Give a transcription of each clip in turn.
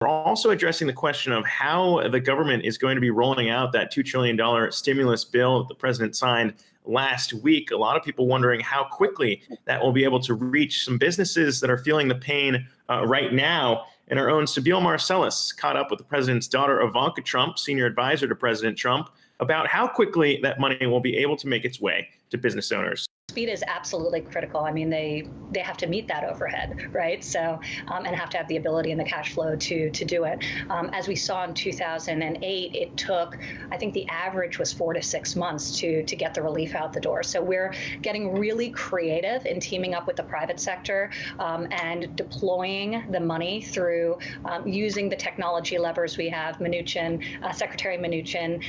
We're also addressing the question of how the government is going to be rolling out that $2 trillion stimulus bill that the president signed last week. A lot of people wondering how quickly that will be able to reach some businesses that are feeling the pain right now. And our own Sibile Marcellus caught up with the president's daughter, Ivanka Trump, senior advisor to President Trump, about how quickly that money will be able to make its way to business owners. Speed is absolutely critical. I mean, they have to meet that overhead, right? So, and have to have the ability and the cash flow to do it. As we saw in 2008, it took, I think the average was 4 to 6 months to get the relief out the door. So we're getting really creative in teaming up with the private sector and deploying the money through using the technology levers we have. Secretary Mnuchin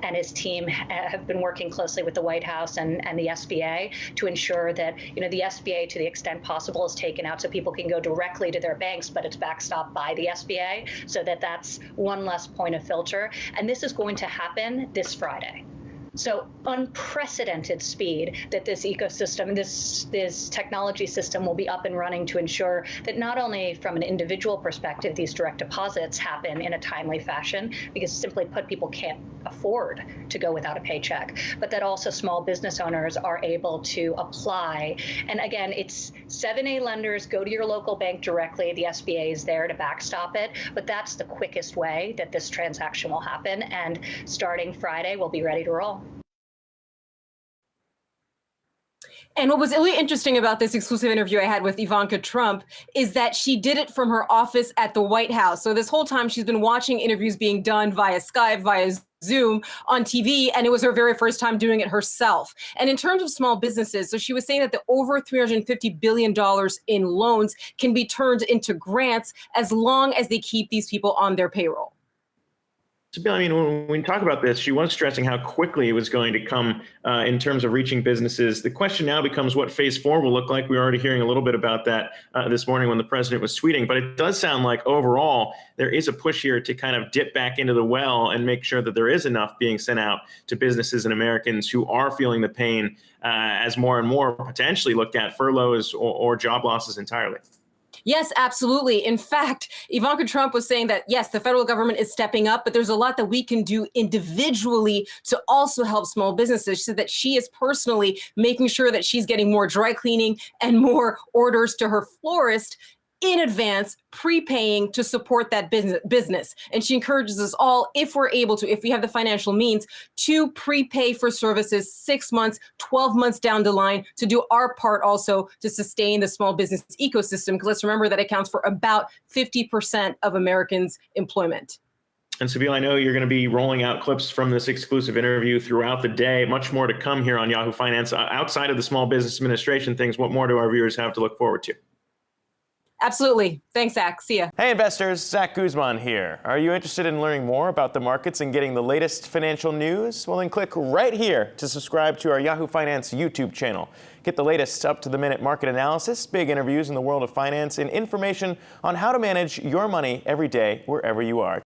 and his team have been working closely with the White House and the SBA to ensure that, the SBA, to the extent possible, is taken out so people can go directly to their banks, but it's backstopped by the SBA, so that's one less point of filter. And this is going to happen this Friday. So unprecedented speed that this ecosystem, this technology system will be up and running to ensure that not only from an individual perspective, these direct deposits happen in a timely fashion, because simply put, people can't afford to go without a paycheck, but that also small business owners are able to apply. And again, it's 7A lenders, go to your local bank directly. The SBA is there to backstop it, but that's the quickest way that this transaction will happen. And starting Friday, we'll be ready to roll. And what was really interesting about this exclusive interview I had with Ivanka Trump is that she did it from her office at the White House. So this whole time she's been watching interviews being done via Skype, via Zoom, on TV, and it was her very first time doing it herself. And in terms of small businesses, so she was saying that the over $350 billion in loans can be turned into grants as long as they keep these people on their payroll. Sibile, I mean, when we talk about this, she was stressing how quickly it was going to come in terms of reaching businesses. The question now becomes what phase 4 will look like. We were already hearing a little bit about that this morning when the president was tweeting, but it does sound like overall there is a push here to kind of dip back into the well and make sure that there is enough being sent out to businesses and Americans who are feeling the pain as more and more potentially look at furloughs or job losses entirely. Yes, absolutely. In fact, Ivanka Trump was saying that, yes, the federal government is stepping up, but there's a lot that we can do individually to also help small businesses. She said that she is personally making sure that she's getting more dry cleaning and more orders to her florist in advance, prepaying to support that business. And she encourages us all, if we're able to, if we have the financial means, to prepay for services 6 months, 12 months down the line, to do our part also to sustain the small business ecosystem. Because let's remember that it accounts for about 50% of Americans' employment. And Sibile, I know you're going to be rolling out clips from this exclusive interview throughout the day. Much more to come here on Yahoo Finance. Outside of the Small Business Administration things, what more do our viewers have to look forward to? Absolutely. Thanks, Zach. See ya. Hey, investors. Zach Guzman here. Are you interested in learning more about the markets and getting the latest financial news? Well, then click right here to subscribe to our Yahoo Finance YouTube channel. Get the latest up-to-the-minute market analysis, big interviews in the world of finance, and information on how to manage your money every day wherever you are.